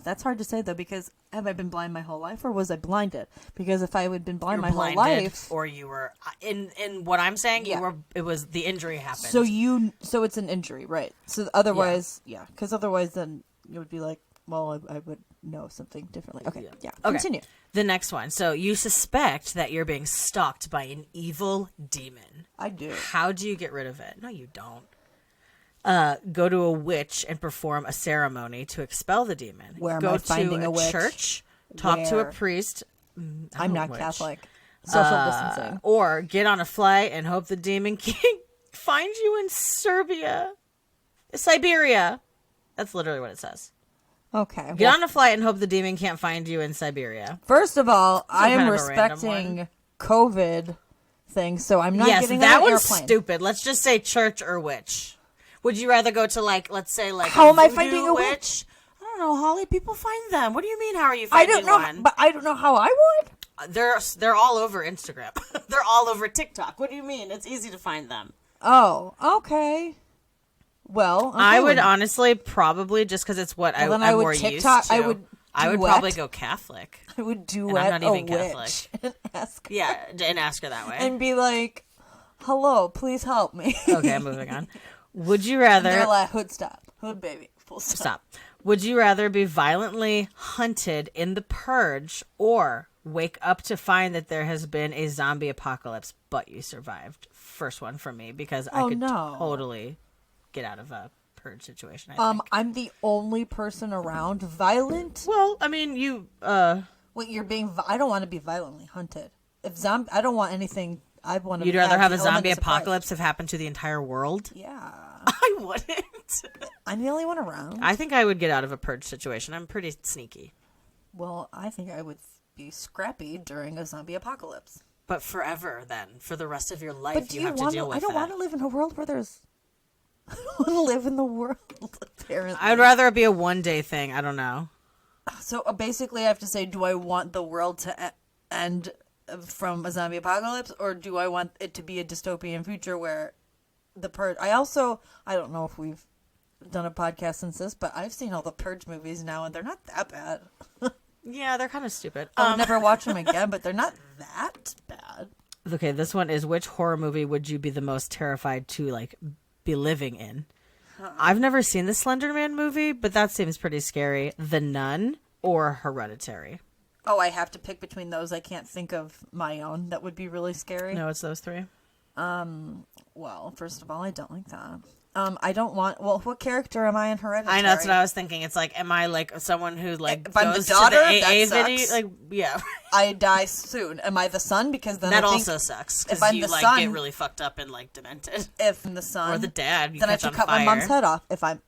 Speaker 9: that's hard to say, though, because have I been blind my whole life, or was I blinded? Because if I had been blind whole life,
Speaker 10: or you were in what I'm saying, it was the injury happened.
Speaker 9: So it's an injury, right? So otherwise, because otherwise, then it would be like, well, I would know something differently. Okay, continue.
Speaker 10: The next one. So you suspect that you're being stalked by an evil demon.
Speaker 9: I do.
Speaker 10: How do you get rid of it? No, you don't. Go to a witch and perform a ceremony to expel the demon.
Speaker 9: Where am I finding a witch?
Speaker 10: Church. Talk to a priest.
Speaker 9: I'm not Catholic. Social distancing.
Speaker 10: Or get on a flight and hope the demon can find you in Siberia. That's literally what it says.
Speaker 9: Okay.
Speaker 10: Get on a flight and hope the demon can't find you in Siberia.
Speaker 9: First of all, I am respecting COVID things, so I'm not getting on an airplane.
Speaker 10: Yes, that one's stupid. Let's just say church or witch. Would you rather go to, like, let's say, like,
Speaker 9: how am I finding a witch?
Speaker 10: I don't know, Holly. People find them. What do you mean? How are you finding one?
Speaker 9: But I don't know how I would.
Speaker 10: They're all over Instagram. They're all over TikTok. What do you mean? It's easy to find them.
Speaker 9: Oh, okay. Well,
Speaker 10: I would honestly probably, just because it's what I'm more used to. I would probably go Catholic.
Speaker 9: I would duet
Speaker 10: I'm not even Catholic.
Speaker 9: And ask her.
Speaker 10: Yeah, and ask her that way.
Speaker 9: And be like, hello, please help me.
Speaker 10: Okay, moving on. Would you rather...
Speaker 9: And they're like, hood stop. Hood baby. Full stop.
Speaker 10: Would you rather be violently hunted in the purge or wake up to find that there has been a zombie apocalypse, but you survived? First one for me, because I could totally get out of a purge situation. I think.
Speaker 9: I'm the only person around violent.
Speaker 10: Well, I mean, you.
Speaker 9: Wait, you're being. I don't want to be violently hunted. I don't want anything. I want to.
Speaker 10: You'd rather have a zombie apocalypse have happened to the entire world?
Speaker 9: Yeah.
Speaker 10: I wouldn't.
Speaker 9: I'm the only one around.
Speaker 10: I think I would get out of a purge situation. I'm pretty sneaky.
Speaker 9: Well, I think I would be scrappy during a zombie apocalypse.
Speaker 10: But forever, then, for the rest of your life, you have to deal with it.
Speaker 9: I don't want to live in a world where there's. I don't want to live in the world, apparently.
Speaker 10: I'd rather it be a one-day thing. I don't know.
Speaker 9: So basically I have to say, do I want the world to end from a zombie apocalypse, or do I want it to be a dystopian future where the purge... I don't know if we've done a podcast since this, but I've seen all the Purge movies now, and they're not that bad.
Speaker 10: Yeah, they're kind of stupid.
Speaker 9: I'll never watch them again, but they're not that bad.
Speaker 10: Okay, this one is, which horror movie would you be the most terrified to, like, be living in? I've never seen the Slender Man movie, but that seems pretty scary. The Nun or Hereditary?
Speaker 9: Oh, I have to pick between those. I can't think of my own. That would be really scary.
Speaker 10: No, it's those three.
Speaker 9: Well, first of all, I don't like that. I don't want... Well, what character am I in Hereditary?
Speaker 10: I know, that's what I was thinking. It's like, am I like someone who like
Speaker 9: if I'm
Speaker 10: goes
Speaker 9: the daughter,
Speaker 10: to the AA
Speaker 9: that
Speaker 10: video?
Speaker 9: sucks.
Speaker 10: Like, yeah.
Speaker 9: I die soon. Am I the son? Because then
Speaker 10: that
Speaker 9: I think
Speaker 10: also sucks.
Speaker 9: If
Speaker 10: Because
Speaker 9: I'm
Speaker 10: you
Speaker 9: the
Speaker 10: like
Speaker 9: son,
Speaker 10: get really fucked up and like demented.
Speaker 9: If I'm the son,
Speaker 10: or the dad, you
Speaker 9: then I
Speaker 10: catch
Speaker 9: have to
Speaker 10: on
Speaker 9: cut my
Speaker 10: fire.
Speaker 9: mom's head off. If I'm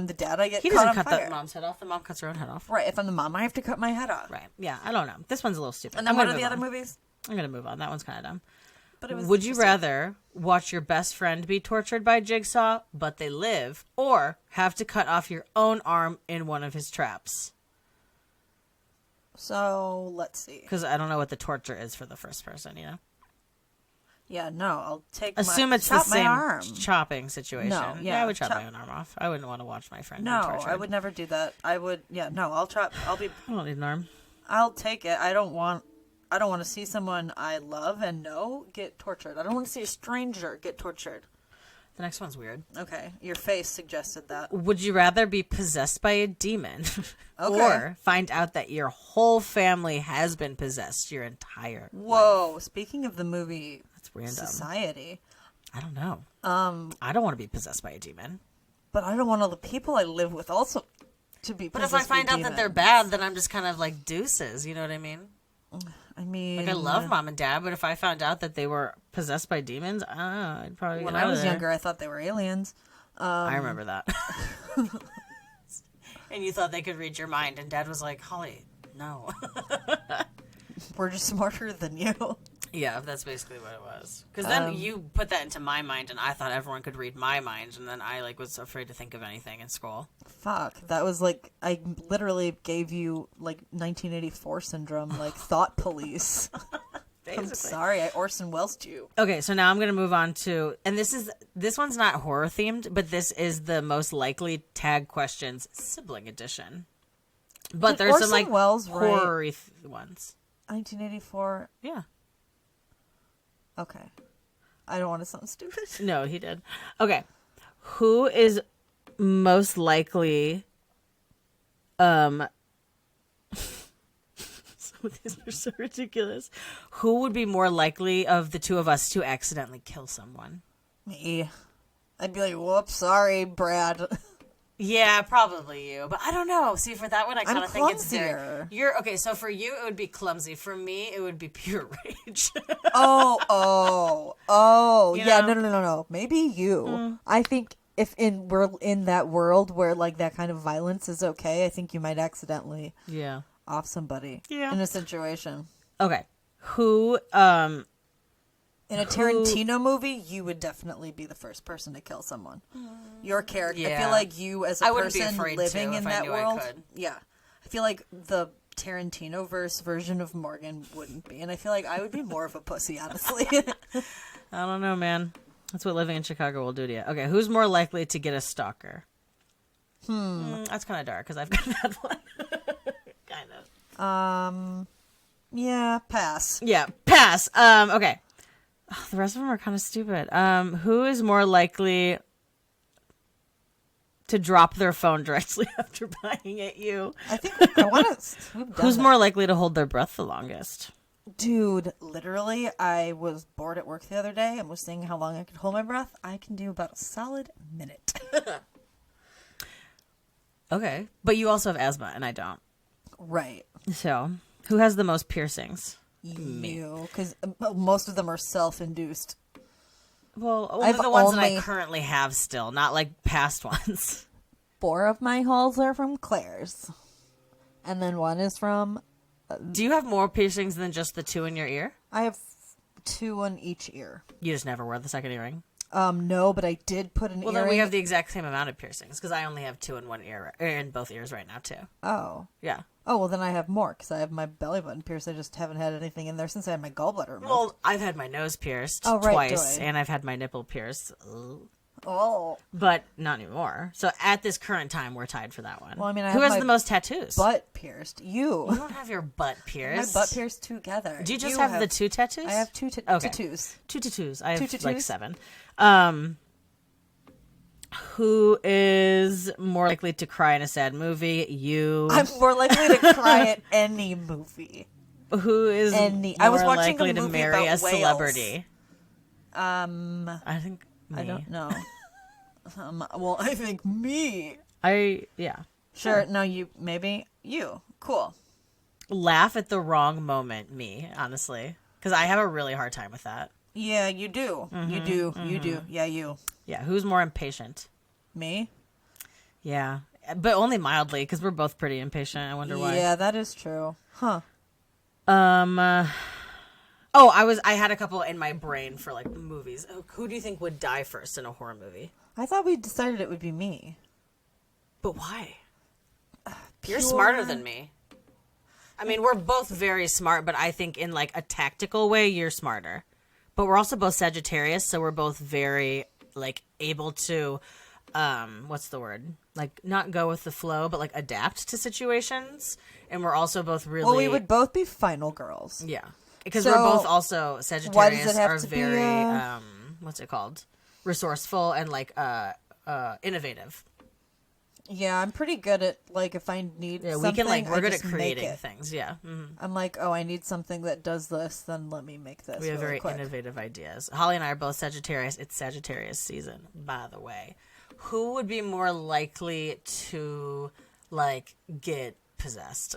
Speaker 9: the dad, I get
Speaker 10: He
Speaker 9: caught
Speaker 10: doesn't
Speaker 9: on
Speaker 10: cut
Speaker 9: fire.
Speaker 10: the mom's head off. The mom cuts her own head off.
Speaker 9: Right. If I'm the mom, I have to cut my head off.
Speaker 10: Right. Yeah. I don't know. This one's a little stupid.
Speaker 9: And then what are the other movies?
Speaker 10: I'm gonna move on. That one's kind of dumb.
Speaker 9: But it was
Speaker 10: Would you rather watch your best friend be tortured by Jigsaw, but they live, or have to cut off your own arm in one of his traps?
Speaker 9: So, let's see.
Speaker 10: Because I don't know what the torture is for the first person, you know?
Speaker 9: Yeah, no, I'll take
Speaker 10: Assume it's the same chopping situation.
Speaker 9: No,
Speaker 10: yeah, I would chop my own arm off. I wouldn't want to watch my friend be tortured.
Speaker 9: I would never do that. I would, I'll be...
Speaker 10: I don't need an arm.
Speaker 9: I'll take it. I don't want to see someone I love and know get tortured. I don't want to see a stranger get tortured.
Speaker 10: The next one's weird.
Speaker 9: Okay, your face suggested that.
Speaker 10: Would you rather be possessed by a demon
Speaker 9: Okay.
Speaker 10: or find out that your whole family has been possessed your entire
Speaker 9: Whoa,
Speaker 10: life?
Speaker 9: Speaking of the movie
Speaker 10: That's random.
Speaker 9: Society.
Speaker 10: I don't know. I don't want to be possessed by a demon.
Speaker 9: But I don't want all the people I live with also to be
Speaker 10: But
Speaker 9: possessed
Speaker 10: if I find
Speaker 9: by
Speaker 10: out that they're
Speaker 9: demons.
Speaker 10: bad, then I'm just kind of like deuces, you know what I mean?
Speaker 9: I mean...
Speaker 10: Like, I love mom and dad, but if I found out that they were possessed by demons, I'd probably
Speaker 9: When
Speaker 10: get out
Speaker 9: I was
Speaker 10: of there.
Speaker 9: younger, I thought they were aliens.
Speaker 10: I remember that. And you thought they could read your mind, and dad was like, Holly, no.
Speaker 9: We're just smarter than you.
Speaker 10: Yeah, that's basically what it was. Because then you put that into my mind, and I thought everyone could read my mind, and then I was afraid to think of anything in school.
Speaker 9: Fuck, that was I literally gave you 1984 syndrome, thought police. I'm sorry, I Orson Welles you.
Speaker 10: Okay, so now I'm going to move on to, and this one's not horror themed, but this is the most likely tag questions sibling edition. But there's
Speaker 9: Orson
Speaker 10: some
Speaker 9: Welles
Speaker 10: horror ones.
Speaker 9: 1984.
Speaker 10: Yeah.
Speaker 9: Okay. I don't want to sound stupid.
Speaker 10: No, he did. Okay. Who is most likely some of these are so ridiculous. Who would be more likely of the two of us to accidentally kill someone?
Speaker 9: Me. I'd be like, whoops, sorry, Brad.
Speaker 10: Yeah, probably you. But I don't know. See, for that one, I kind of think it's
Speaker 9: clumsier.
Speaker 10: You're okay. So for you, it would be clumsy. For me, it would be pure rage.
Speaker 9: Oh.
Speaker 10: You
Speaker 9: Yeah,
Speaker 10: know?
Speaker 9: no. Maybe you. I think if we're in that world where that kind of violence is okay, I think you might accidentally
Speaker 10: Yeah.
Speaker 9: off somebody
Speaker 10: Yeah.
Speaker 9: in a situation.
Speaker 10: Okay. Who?
Speaker 9: In a Tarantino movie, you would definitely be the first person to kill someone. Your character. I
Speaker 10: Yeah.
Speaker 9: feel like you, as a
Speaker 10: I wouldn't be
Speaker 9: person
Speaker 10: afraid
Speaker 9: living
Speaker 10: to
Speaker 9: in
Speaker 10: if I
Speaker 9: that
Speaker 10: knew I
Speaker 9: world,
Speaker 10: could.
Speaker 9: yeah. I feel like the Tarantino-verse version of Morgan wouldn't be, and I feel like I would be more of a pussy, honestly.
Speaker 10: I don't know, man. That's what living in Chicago will do to you. Okay, who's more likely to get a stalker? That's kind of dark because I've got that one. Kind of.
Speaker 9: Yeah, pass.
Speaker 10: Yeah, pass. Okay. Oh, the rest of them are kind of stupid. Who is more likely to drop their phone directly after buying at you?
Speaker 9: I think I want to.
Speaker 10: Who's more likely to hold their breath the longest?
Speaker 9: Dude, literally, I was bored at work the other day and was seeing how long I could hold my breath. I can do about a solid minute.
Speaker 10: Okay, but you also have asthma, and I don't.
Speaker 9: Right.
Speaker 10: So, who has the most piercings?
Speaker 9: You, because most of them are self-induced.
Speaker 10: Well, only
Speaker 9: I've
Speaker 10: the ones that
Speaker 9: only-
Speaker 10: I currently have still, not past ones.
Speaker 9: 4 of my holes are from Claire's. And then 1 is from...
Speaker 10: Do you have more piercings than just the 2 in your ear?
Speaker 9: I have 2 on each ear.
Speaker 10: You just never wear the second earring?
Speaker 9: No, but I did put an
Speaker 10: Well,
Speaker 9: earring...
Speaker 10: then we have the exact same amount of piercings, because I only have 2 in one ear, in both ears right now, too.
Speaker 9: Oh.
Speaker 10: Yeah.
Speaker 9: Oh, well, then I have more, because I have my belly button pierced. I just haven't had anything in there since I had my gallbladder removed.
Speaker 10: Well, I've had my nose pierced
Speaker 9: Joy.
Speaker 10: twice, and I've had my nipple pierced.
Speaker 9: Oh.
Speaker 10: But not anymore. So at this current time, we're tied for that one.
Speaker 9: Well, I mean, I
Speaker 10: Who
Speaker 9: have
Speaker 10: has
Speaker 9: my
Speaker 10: the most tattoos?
Speaker 9: butt pierced. You.
Speaker 10: You don't have your butt pierced.
Speaker 9: My butt pierced together.
Speaker 10: Do you just have the 2 tattoos?
Speaker 9: I have 2
Speaker 10: Okay.
Speaker 9: tattoos.
Speaker 10: 2 tattoos. I have
Speaker 9: 2 tattoos?
Speaker 10: 7. Who is more likely to cry in a sad movie? You.
Speaker 9: I'm more likely to cry at any movie.
Speaker 10: Who is
Speaker 9: I was
Speaker 10: more
Speaker 9: watching a
Speaker 10: likely to
Speaker 9: movie
Speaker 10: marry
Speaker 9: about
Speaker 10: a
Speaker 9: whales.
Speaker 10: celebrity?
Speaker 9: I
Speaker 10: think me.
Speaker 9: I don't know. Well, I think me.
Speaker 10: Yeah.
Speaker 9: Sure. No, you. Maybe you. Cool.
Speaker 10: Laugh at the wrong moment, me, honestly. Because I have a really hard time with that.
Speaker 9: Yeah, you do. You do. You do. Yeah, you.
Speaker 10: Yeah, who's more impatient?
Speaker 9: Me?
Speaker 10: Yeah. But only mildly, because we're both pretty impatient. I wonder why.
Speaker 9: Yeah, that is true. Huh.
Speaker 10: I had a couple in my brain for movies. Who do you think would die first in a horror movie?
Speaker 9: I thought we decided it would be me.
Speaker 10: But why? You're smarter than me. I mean, we're both very smart, but I think in a tactical way, you're smarter. But we're also both Sagittarius, so we're both very able to, what's the word? Not go with the flow, but adapt to situations. And we're also both really.
Speaker 9: Well, we would both be final girls.
Speaker 10: Yeah, because
Speaker 9: So,
Speaker 10: we're both also Sagittarius.
Speaker 9: why does it have
Speaker 10: are
Speaker 9: to be,
Speaker 10: very what's it called? Resourceful and innovative.
Speaker 9: Yeah, I'm pretty good at if I need
Speaker 10: Yeah,
Speaker 9: something,
Speaker 10: we can we're
Speaker 9: I
Speaker 10: good at
Speaker 9: just make
Speaker 10: creating
Speaker 9: it.
Speaker 10: things. Yeah. Mm-hmm.
Speaker 9: I'm like, oh, I need something that does this, then let me make this.
Speaker 10: We have
Speaker 9: really
Speaker 10: very
Speaker 9: quick.
Speaker 10: innovative ideas. Holly and I are both Sagittarius. It's Sagittarius season, by the way. Who would be more likely to get possessed?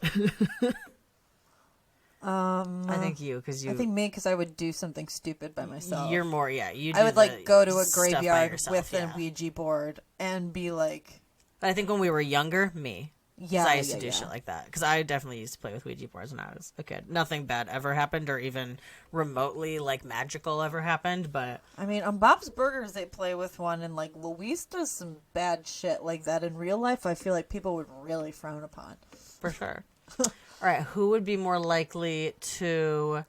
Speaker 10: I think you, because you.
Speaker 9: I think me, because I would do something stupid by myself.
Speaker 10: You're more, yeah. You.
Speaker 9: I would go to a
Speaker 10: stuff by
Speaker 9: graveyard
Speaker 10: yourself,
Speaker 9: with
Speaker 10: yeah.
Speaker 9: a Ouija board and be like,
Speaker 10: But I think when we were younger, me. Yeah, I used to do shit like that. Because I definitely used to play with Ouija boards when I was a kid. Nothing bad ever happened or even remotely, like, magical ever happened, but...
Speaker 9: I mean, on Bob's Burgers, they play with one, and, like, Luis does some bad shit like that in real life. I feel like people would really frown upon.
Speaker 10: For sure. All right, who would be more likely to...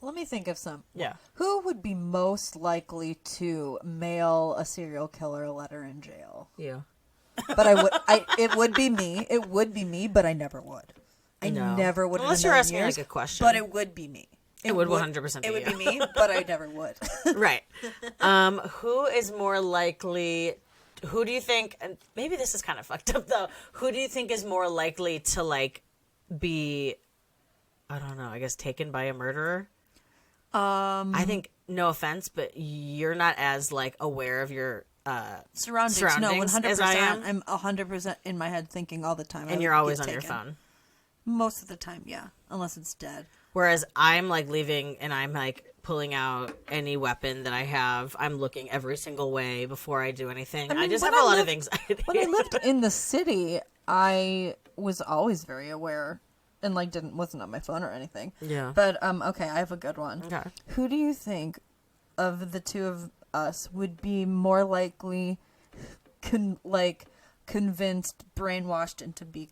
Speaker 9: Let me think of some.
Speaker 10: Yeah.
Speaker 9: Who would be most likely to mail a serial killer a letter in jail?
Speaker 10: You.
Speaker 9: But it would be me. It would be me, but I never would. I never would.
Speaker 10: Unless you're asking like a question.
Speaker 9: But it would be me.
Speaker 10: It would 100% be
Speaker 9: It would
Speaker 10: you.
Speaker 9: be me, but I never would.
Speaker 10: Right. Who is more likely... Who do you think... And maybe this is kind of fucked up, though. Who do you think is more likely to, like, be... I don't know, I guess taken by a murderer? I think, no offense, but you're not as, like, aware of your... surroundings.
Speaker 9: No, 100%.
Speaker 10: As I am.
Speaker 9: I'm 100% in my head thinking all the time.
Speaker 10: And you're always on your phone.
Speaker 9: Most of the time, yeah. Unless it's dead.
Speaker 10: Whereas I'm, like, leaving and I'm, like, pulling out any weapon that I have. I'm looking every single way before I do anything. I just have a lot of anxiety.
Speaker 9: When I lived in the city, I was always very aware and, like, wasn't on my phone or anything.
Speaker 10: Yeah.
Speaker 9: But, okay, I have a good one.
Speaker 10: Okay.
Speaker 9: Who do you think of the two of us would be more likely convinced, brainwashed into
Speaker 10: being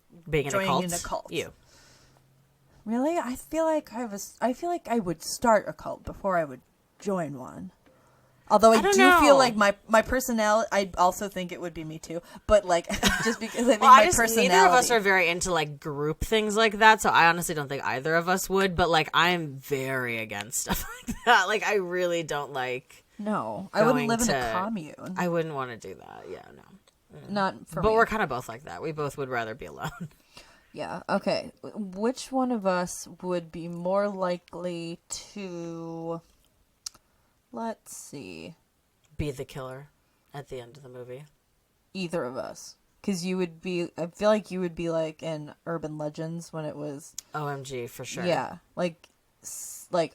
Speaker 9: joining
Speaker 10: in a cult?
Speaker 9: You. Really? I feel like I would start a cult before I would join one. Although I do feel like my personality, I also think it would be me too. But, like, just because I think my personality...
Speaker 10: Neither of us are very into, like, group things like that, so I honestly don't think either of us would. But, like, I'm very against stuff like that. Like, I really don't like...
Speaker 9: No, I wouldn't live in a commune.
Speaker 10: I wouldn't want to do that. Yeah, no.
Speaker 9: Not for me.
Speaker 10: But we're kind of both like that. We both would rather be alone.
Speaker 9: Yeah, okay. Which one of us would be more likely to... Let's see.
Speaker 10: Be the killer at the end of the movie.
Speaker 9: Either of us. Because you would be... I feel like you would be, like, in Urban Legends when it was...
Speaker 10: OMG, for sure.
Speaker 9: Yeah. Like,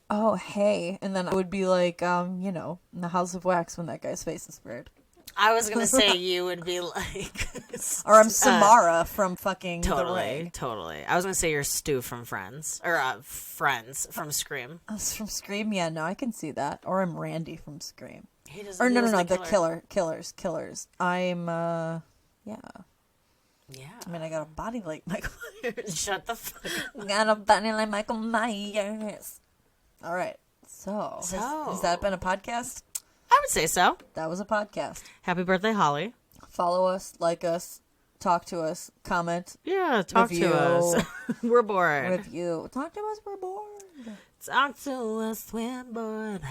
Speaker 9: oh, hey. And then I would be like, you know, in the House of Wax when that guy's face is spread.
Speaker 10: I was going to say you would be like...
Speaker 9: or I'm Samara from fucking The Ring.
Speaker 10: Totally. I was going to say you're Stu from Friends. Or Friends from Scream.
Speaker 9: From Scream? Yeah, no, I can see that. Or I'm Randy from Scream.
Speaker 10: He doesn't,
Speaker 9: or no, the killers. I'm, yeah.
Speaker 10: Yeah.
Speaker 9: I mean, I got a body like Michael Myers.
Speaker 10: Shut the fuck up.
Speaker 9: Got a body like Michael Myers. All right. So has that been a podcast?
Speaker 10: I would say so.
Speaker 9: That was a podcast.
Speaker 10: Happy birthday, Holly.
Speaker 9: Follow us, like us, talk to us, comment.
Speaker 10: Yeah, talk to us. We're bored.
Speaker 9: Review. Talk to us, we're bored.
Speaker 10: Talk to us, we're bored.